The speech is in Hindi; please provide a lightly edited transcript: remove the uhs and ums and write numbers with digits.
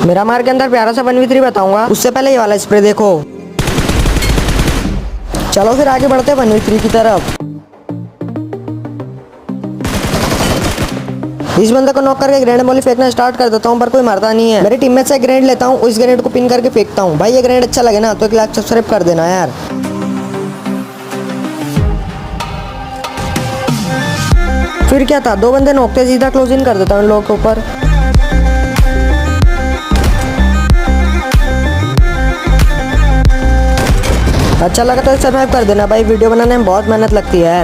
मेरा मार के अंदर प्यारा सा 1v3 बताऊंगा, उससे पहले ये वाला स्प्रे देखो। चलो फिर आगे बढ़ते हैं 1v3 की तरफ। इस बंदे को नॉक करके ग्रेनेड मोली फेंकना स्टार्ट कर देता हूँ, पर कोई मारता नहीं है। मेरे टीममेट से ग्रेनेड लेता हूँ, उस ग्रेनेड को पिन करके फेंकता हूँ। भाई ये ग्रेनेड अच्छा लगे ना तो एक लाइक सब्सक्राइब कर देना यार। फिर क्या था, 2 बंदे नॉकते, सीधा क्लोज इन कर देता हूँ इन लोगों के ऊपर। अच्छा लगा तो सर्वाइव कर देना भाई, वीडियो बनाने में बहुत मेहनत लगती है यार।